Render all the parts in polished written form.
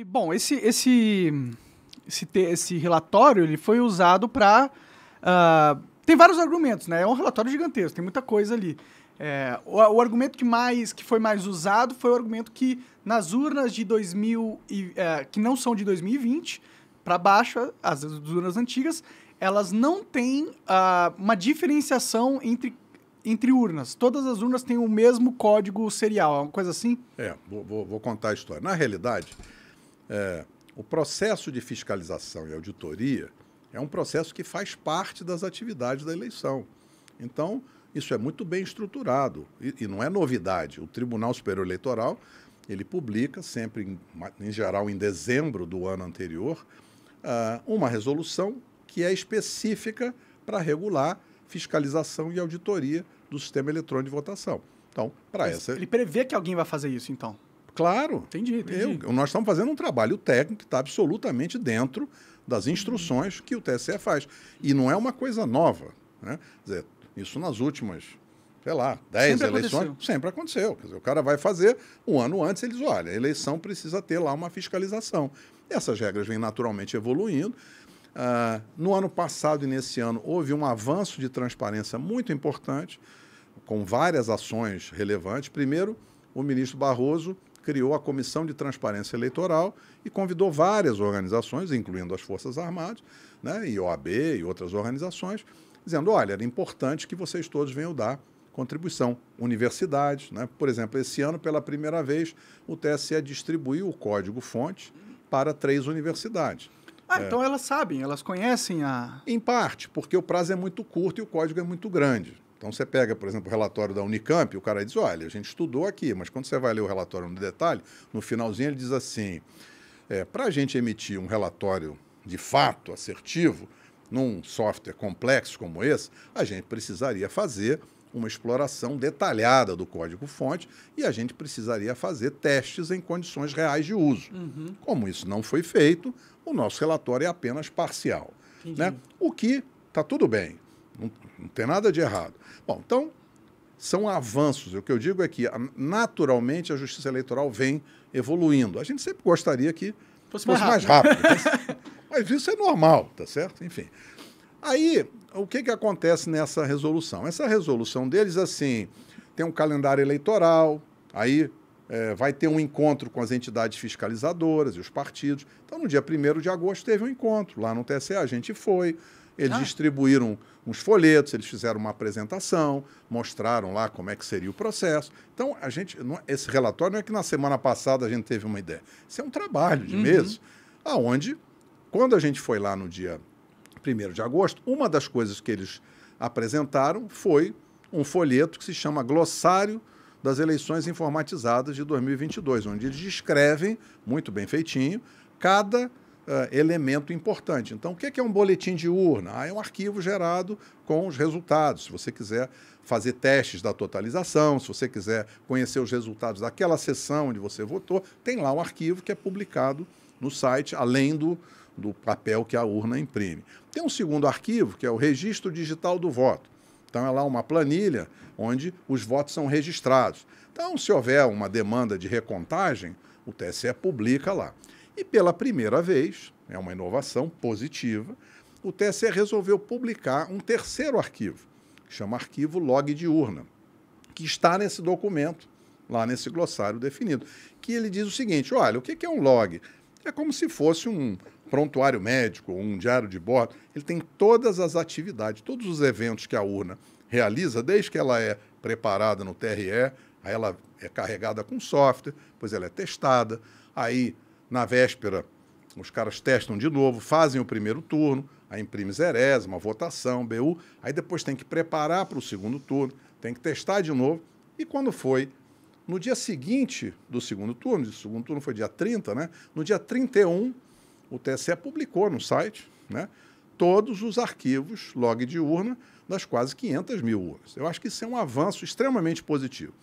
Bom, esse relatório ele foi usado para... tem vários argumentos, né? É um relatório gigantesco, tem muita coisa ali. O argumento que foi mais usado foi o argumento que nas urnas de que não são de 2020, para baixo, as urnas antigas, elas não têm uma diferenciação entre urnas. Todas as urnas têm o mesmo código serial, é uma coisa assim? Vou contar a história. Na realidade, o processo de fiscalização e auditoria é um processo que faz parte das atividades da eleição. Então, isso é muito bem estruturado e não é novidade. O Tribunal Superior Eleitoral, ele publica sempre, em geral, em dezembro do ano anterior, uma resolução que é específica para regular fiscalização e auditoria do sistema eletrônico de votação. Então, Ele prevê que alguém vai fazer isso, então? Claro. Entendi. Nós estamos fazendo um trabalho técnico que está absolutamente dentro das instruções que o TSE faz. E não é uma coisa nova, né? Quer dizer, isso nas últimas, 10 eleições, sempre aconteceu. Quer dizer, o cara vai fazer, um ano antes ele diz, olha, a eleição precisa ter lá uma fiscalização. Essas regras vêm naturalmente evoluindo. No ano passado e nesse ano houve um avanço de transparência muito importante, com várias ações relevantes. Primeiro, o ministro Barroso criou a Comissão de Transparência Eleitoral e convidou várias organizações, incluindo as Forças Armadas, né, e OAB e outras organizações, dizendo, olha, era importante que vocês todos venham dar contribuição. Universidades, né? Por exemplo, esse ano, pela primeira vez, o TSE distribuiu o código-fonte para 3 universidades. Então elas sabem, elas conhecem a... Em parte, porque o prazo é muito curto e o código é muito grande. Então você pega, por exemplo, o relatório da Unicamp, o cara diz, olha, a gente estudou aqui, mas quando você vai ler o relatório no detalhe, no finalzinho ele diz assim, para a gente emitir um relatório de fato assertivo, num software complexo como esse, a gente precisaria fazer uma exploração detalhada do código-fonte e a gente precisaria fazer testes em condições reais de uso. Uhum. Como isso não foi feito, o nosso relatório é apenas parcial. Né? O que está tudo bem, não tem nada de errado. Bom, então, são avanços. O que eu digo é que, naturalmente, a Justiça Eleitoral vem evoluindo. A gente sempre gostaria que fosse mais rápido. Mas isso é normal, tá certo? Enfim. Aí, o que acontece nessa resolução? Essa resolução deles, assim, tem um calendário eleitoral, aí vai ter um encontro com as entidades fiscalizadoras e os partidos. Então, no dia 1º de agosto, teve um encontro lá no TSE, a gente foi, eles distribuíram uns folhetos, eles fizeram uma apresentação, mostraram lá como é que seria o processo. Então, esse relatório não é que na semana passada a gente teve uma ideia. Isso é um trabalho de meses, aonde, quando a gente foi lá no dia 1º de agosto, uma das coisas que eles apresentaram foi um folheto que se chama Glossário das Eleições Informatizadas de 2022, onde eles descrevem, muito bem feitinho, cada elemento importante. Então, o que é um boletim de urna? É um arquivo gerado com os resultados. Se você quiser fazer testes da totalização, se você quiser conhecer os resultados daquela sessão onde você votou, tem lá um arquivo que é publicado no site, além do papel que a urna imprime. Tem um segundo arquivo, que é o registro digital do voto. Então, é lá uma planilha onde os votos são registrados. Então, se houver uma demanda de recontagem, o TSE publica lá. E pela primeira vez, é uma inovação positiva, o TSE resolveu publicar um terceiro arquivo, que chama arquivo log de urna, que está nesse documento, lá nesse glossário definido, que ele diz o seguinte, olha, o que é um log? É como se fosse um prontuário médico, um diário de bordo. Ele tem todas as atividades, todos os eventos que a urna realiza, desde que ela é preparada no TRE, aí ela é carregada com software, depois ela é testada, aí na véspera os caras testam de novo, fazem o primeiro turno, aí imprime zerésima, votação, BU, aí depois tem que preparar para o segundo turno, tem que testar de novo, e quando foi no dia seguinte do segundo turno, o segundo turno foi dia 30, né? No dia 31, o TSE publicou no site, né, todos os arquivos log de urna das quase 500 mil urnas. Eu acho que isso é um avanço extremamente positivo.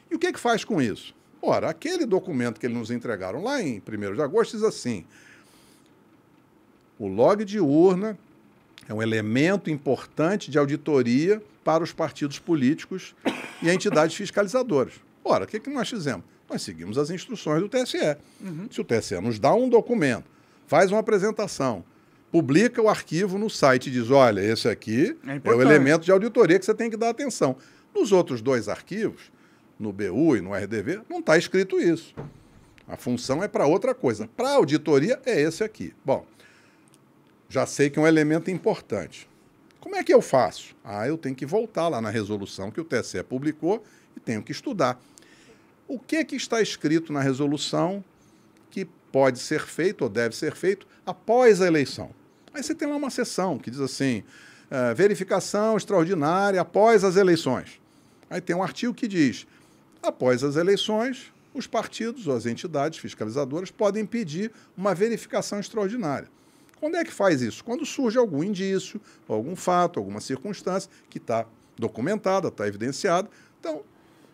E o que faz com isso? Ora, aquele documento que eles nos entregaram lá em 1º de agosto diz assim, o log de urna é um elemento importante de auditoria para os partidos políticos e entidades fiscalizadoras. Ora, o que nós fizemos? nós seguimos as instruções do TSE. Se o TSE nos dá um documento, faz uma apresentação, publica o arquivo no site e diz, olha, esse aqui é o elemento de auditoria que você tem que dar atenção. Nos outros 2 arquivos, no BU e no RDV, não está escrito isso. A função é para outra coisa. Para a auditoria é esse aqui. Bom, já sei que é um elemento importante. Como é que eu faço? Eu tenho que voltar lá na resolução que o TSE publicou e tenho que estudar. O que está escrito na resolução que pode ser feito ou deve ser feito após a eleição? Aí você tem lá uma seção que diz assim, verificação extraordinária após as eleições. Aí tem um artigo que diz, após as eleições, os partidos ou as entidades fiscalizadoras podem pedir uma verificação extraordinária. Quando é que faz isso? Quando surge algum indício, algum fato, alguma circunstância que está documentada, está evidenciada. Então,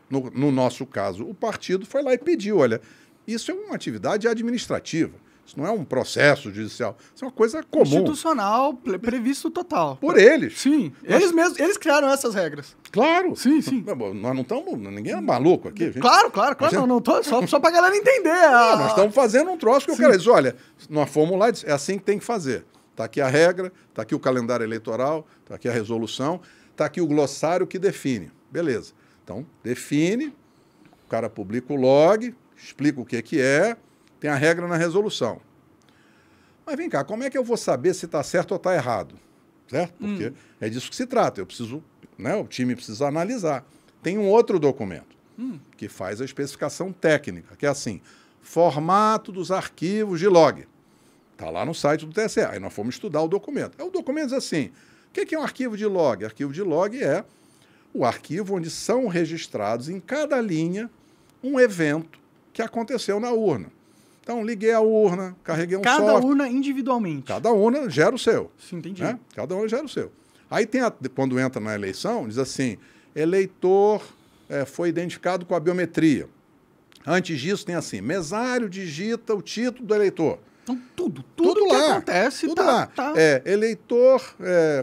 no nosso caso, o partido foi lá e pediu, olha, isso é uma atividade administrativa. Isso não é um processo judicial. Isso é uma coisa comum. Institucional, previsto total. Por eles. Sim. Eles mesmos, eles criaram essas regras. Claro. Sim, sim. Nós não estamos... Ninguém é maluco aqui. Gente, claro. Não tô, só pra galera entender. Nós estamos fazendo um troço que eu quero dizer. Olha, nós fomos lá e disse, é assim que tem que fazer. Está aqui a regra, está aqui o calendário eleitoral, está aqui a resolução, está aqui o glossário que define. Beleza. Então, define, o cara publica o log, explica o que é, tem a regra na resolução. Mas vem cá, como é que eu vou saber se está certo ou está errado? Certo? Porque é disso que se trata. Eu preciso, né, o time precisa analisar. Tem um outro documento que faz a especificação técnica, que é assim, formato dos arquivos de log. Está lá no site do TSE. Aí nós fomos estudar o documento. Aí o documento diz assim, o que é um arquivo de log? Arquivo de log é o arquivo onde são registrados em cada linha um evento que aconteceu na urna. Então, liguei a urna, carreguei um software. Cada urna individualmente. Cada urna gera o seu. Sim, entendi. Né? Cada urna gera o seu. Aí, quando entra na eleição, diz assim, eleitor foi identificado com a biometria. Antes disso, tem assim, mesário digita o título do eleitor. Então, tudo que lá, acontece tudo lá. Eleitor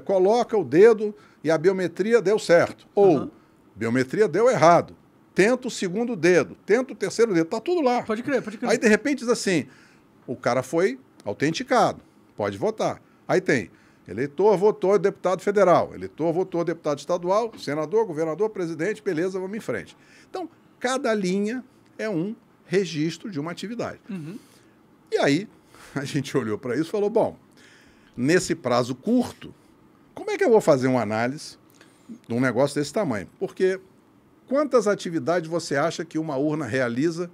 coloca o dedo e a biometria deu certo. Ou, biometria deu errado. Tenta o segundo dedo, tenta o terceiro dedo, está tudo lá. Pode crer. Aí, de repente, diz assim, o cara foi autenticado, pode votar. Aí tem, eleitor votou deputado federal, eleitor votou deputado estadual, senador, governador, presidente, beleza, vamos em frente. Então, cada linha é um registro de uma atividade. E aí, a gente olhou para isso e falou, bom, nesse prazo curto, como é que eu vou fazer uma análise de um negócio desse tamanho? Porque quantas atividades você acha que uma urna realiza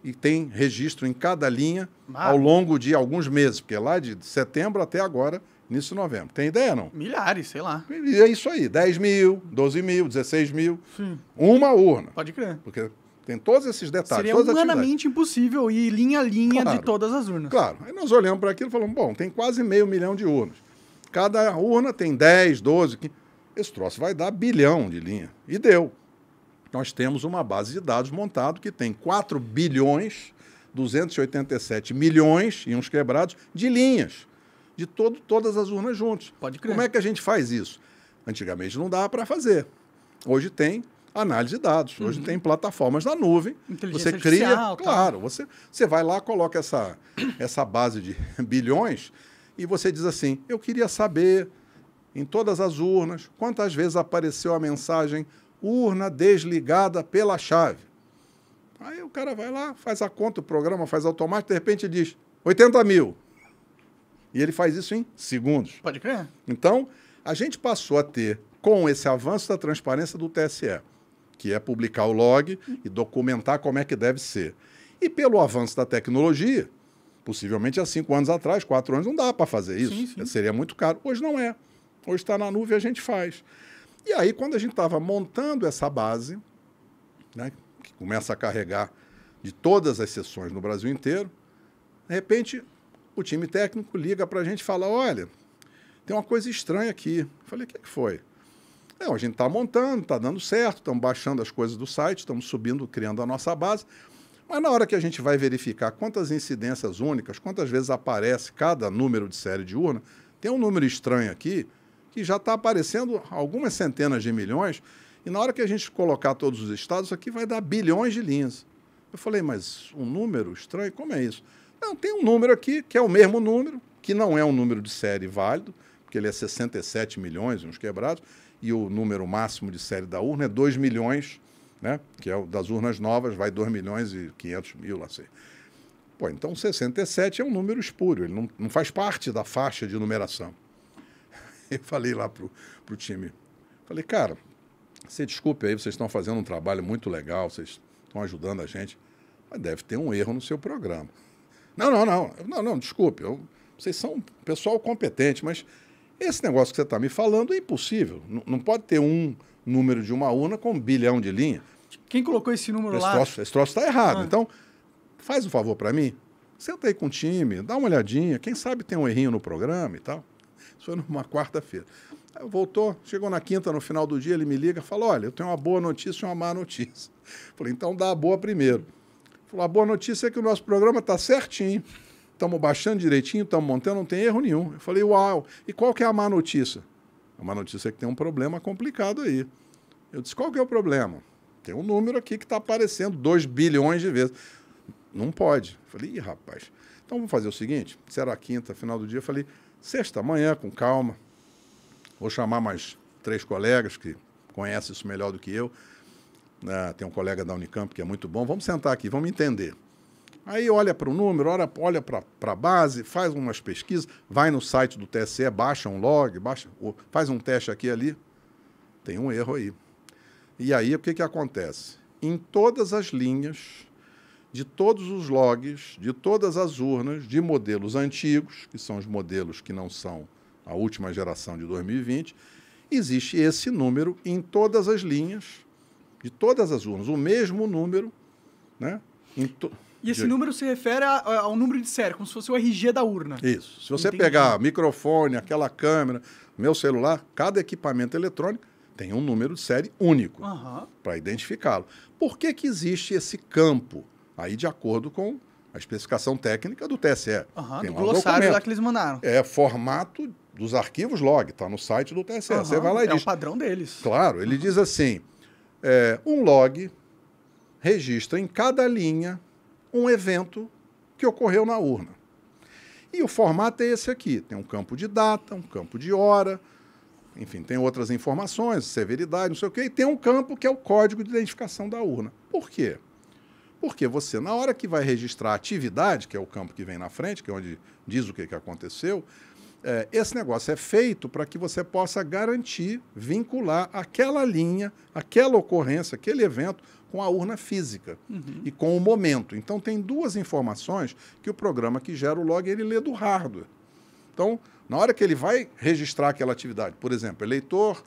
e tem registro em cada linha ao longo de alguns meses? Porque lá de setembro até agora, início de novembro. Tem ideia, não? Milhares, sei lá. E é isso aí, 10 mil, 12 mil, 16 mil. Sim. Uma urna. Pode crer. Porque tem todos esses detalhes. Seria todas humanamente impossível ir linha a linha de todas as urnas. Claro. Aí nós olhamos para aquilo e falamos, bom, tem quase 500 mil de urnas. Cada urna tem 10, 12, 15. Esse troço vai dar bilhão de linha. E deu. Nós temos uma base de dados montada que tem 4 bilhões, 287 milhões, e uns quebrados, de linhas, de todas as urnas juntas. Pode crer. Como é que a gente faz isso? Antigamente não dava para fazer. Hoje tem análise de dados, hoje tem plataformas na nuvem. Inteligência você cria, artificial, claro, você vai lá, coloca essa base de bilhões e você diz assim, eu queria saber, em todas as urnas, quantas vezes apareceu a mensagem urna desligada pela chave. Aí o cara vai lá, faz a conta, o programa faz automático, de repente diz 80 mil. E ele faz isso em segundos. Pode crer. Então, a gente passou a ter, com esse avanço da transparência do TSE, que é publicar o log e documentar como é que deve ser. E pelo avanço da tecnologia, possivelmente há 5 anos atrás, 4 anos, não dá para fazer isso. Sim. Seria muito caro. Hoje não é. Hoje está na nuvem e a gente faz. E aí, quando a gente estava montando essa base, né, que começa a carregar de todas as sessões no Brasil inteiro, de repente, o time técnico liga para a gente e fala, olha, tem uma coisa estranha aqui. Eu falei, o que foi? A gente está montando, está dando certo, estamos baixando as coisas do site, estamos subindo, criando a nossa base, mas na hora que a gente vai verificar quantas incidências únicas, quantas vezes aparece cada número de série de urna, tem um número estranho aqui, que já está aparecendo algumas centenas de milhões, e na hora que a gente colocar todos os estados, aqui vai dar bilhões de linhas. Eu falei, mas um número estranho, como é isso? Não, tem um número aqui, que é o mesmo número, que não é um número de série válido, porque ele é 67 milhões, uns quebrados, e o número máximo de série da urna é 2 milhões, né? Que é o das urnas novas, vai 2 milhões e 500 mil, lá sei. Pô, então 67 é um número espúrio, ele não faz parte da faixa de numeração. Eu falei lá pro time, falei, cara, você desculpe aí, vocês estão fazendo um trabalho muito legal, vocês estão ajudando a gente, mas deve ter um erro no seu programa. Não, desculpe, vocês são um pessoal competente, mas esse negócio que você está me falando é impossível. Não pode ter um número de uma urna com 1 bilhão de linha. Quem colocou esse número lá? Esse troço está errado. Então, faz um favor para mim, senta aí com o time, dá uma olhadinha, quem sabe tem um errinho no programa e tal. Isso foi numa quarta-feira. Voltou, chegou na quinta, no final do dia, ele me liga e fala, olha, eu tenho uma boa notícia e uma má notícia. Falei, então dá a boa primeiro. Falou, a boa notícia é que o nosso programa está certinho. Estamos baixando direitinho, estamos montando, não tem erro nenhum. Eu falei, uau, e qual que é a má notícia? A má notícia é que tem um problema complicado aí. Eu disse, qual que é o problema? Tem um número aqui que está aparecendo 2 bilhões de vezes. Não pode. Eu falei, ih, rapaz. Então vamos fazer o seguinte, se era a quinta, final do dia, eu falei, sexta, amanhã, com calma, vou chamar mais 3 colegas que conhecem isso melhor do que eu. Tem um colega da Unicamp que é muito bom, vamos sentar aqui, vamos entender. Aí olha para o número, olha para a base, faz umas pesquisas, vai no site do TSE, baixa um log, faz um teste aqui e ali. Tem um erro aí. E aí o que acontece? Em todas as linhas, de todos os logs, de todas as urnas, de modelos antigos, que são os modelos que não são a última geração de 2020, existe esse número em todas as linhas, de todas as urnas, o mesmo número, né? E esse número se refere ao número de série, como se fosse o RG da urna. Isso. Se você pegar microfone, aquela câmera, meu celular, cada equipamento eletrônico tem um número de série único para identificá-lo. Por que existe esse campo? Aí, de acordo com a especificação técnica do TSE. Tem do glossário lá que eles mandaram. É formato dos arquivos log, está no site do TSE. Você vai lá e diz... É o padrão deles. Claro, ele diz assim, um log registra em cada linha um evento que ocorreu na urna. E o formato é esse aqui. Tem um campo de data, um campo de hora, enfim, tem outras informações, severidade, não sei o quê, e tem um campo que é o código de identificação da urna. Por quê? Porque você, na hora que vai registrar a atividade, que é o campo que vem na frente, que é onde diz o que aconteceu, esse negócio é feito para que você possa garantir, vincular aquela linha, aquela ocorrência, aquele evento com a urna física e com o momento. Então, tem 2 informações que o programa que gera o log, ele lê do hardware. Então, na hora que ele vai registrar aquela atividade, por exemplo, eleitor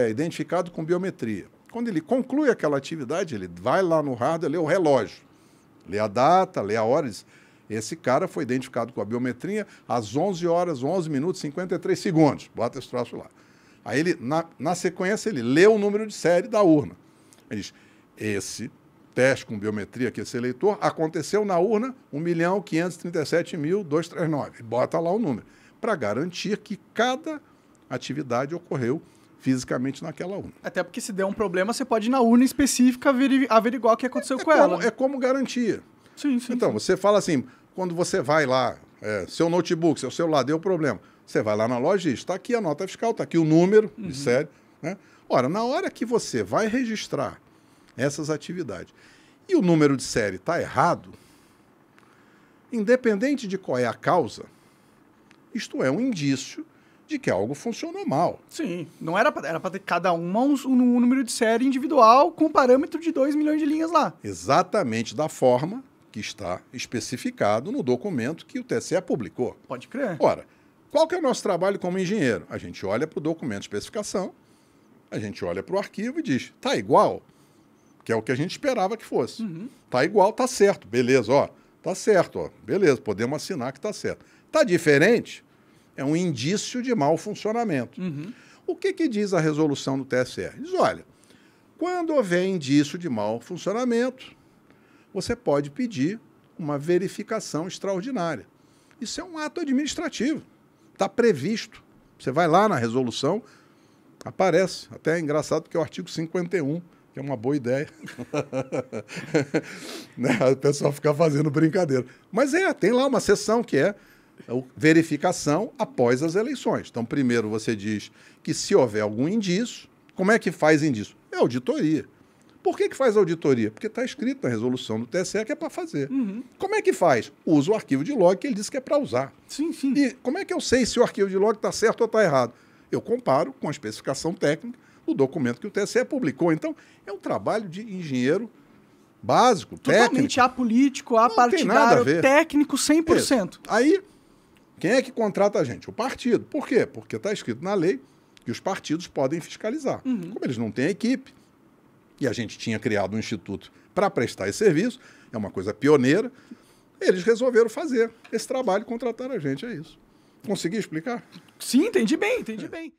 identificado com biometria, quando ele conclui aquela atividade, ele vai lá no hardware, lê o relógio, lê a data, lê a hora, diz, esse cara foi identificado com a biometria às 11 horas, 11 minutos, 53 segundos. Bota esse troço lá. Aí, ele, na sequência, ele lê o número de série da urna. Ele diz, esse teste com biometria que esse eleitor aconteceu na urna 1.537.239. Bota lá o número, para garantir que cada atividade ocorreu fisicamente naquela urna. Até porque se der um problema, você pode ir na urna específica averiguar o que aconteceu com ela. É como garantia. Sim. Então, você fala assim, quando você vai lá, seu notebook, seu celular deu problema, você vai lá na loja e diz, está aqui a nota fiscal, está aqui o número de série. Né? Ora, na hora que você vai registrar essas atividades e o número de série está errado, independente de qual é a causa, isto é um indício de que algo funcionou mal. Sim, não era para ter cada uma um número de série individual com parâmetro de 2 milhões de linhas lá. Exatamente da forma que está especificado no documento que o TSE publicou. Pode crer. Ora, qual que é o nosso trabalho como engenheiro? A gente olha para o documento de especificação, a gente olha para o arquivo e diz, tá igual, que é o que a gente esperava que fosse. Tá igual, tá certo, beleza, ó, tá certo, ó, beleza, podemos assinar que tá certo. Tá diferente, é um indício de mau funcionamento. O que diz a resolução do TSE? Diz, olha, quando houver indício de mau funcionamento, você pode pedir uma verificação extraordinária. Isso é um ato administrativo, está previsto. Você vai lá na resolução, aparece, até é engraçado porque é o artigo 51 que é uma boa ideia. Né? O pessoal fica fazendo brincadeira. Mas tem lá uma seção que é verificação após as eleições. Então, primeiro você diz que se houver algum indício, como é que faz indício? É auditoria. Por que faz auditoria? Porque está escrito na resolução do TSE que é para fazer. Uhum. Como é que faz? Usa o arquivo de log que ele disse que é para usar. Sim, sim. E como é que eu sei se o arquivo de log está certo ou está errado? Eu comparo com a especificação técnica do documento que o TSE publicou. Então, é um trabalho de engenheiro básico, totalmente técnico. Apolítico, Não tem nada a apartidário, ver. técnico 100%. Isso. Aí, quem é que contrata a gente? O partido. Por quê? Porque está escrito na lei que os partidos podem fiscalizar. Uhum. Como eles não têm equipe, e a gente tinha criado um instituto para prestar esse serviço, é uma coisa pioneira, eles resolveram fazer esse trabalho, contratar a gente, é isso. Consegui explicar? Sim, entendi bem, entendi bem.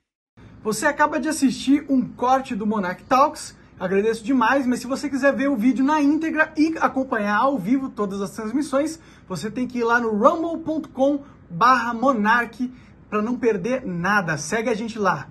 Você acaba de assistir um corte do Monarch Talks, agradeço demais, mas se você quiser ver o vídeo na íntegra e acompanhar ao vivo todas as transmissões, você tem que ir lá no rumble.com/monarch para não perder nada. Segue a gente lá.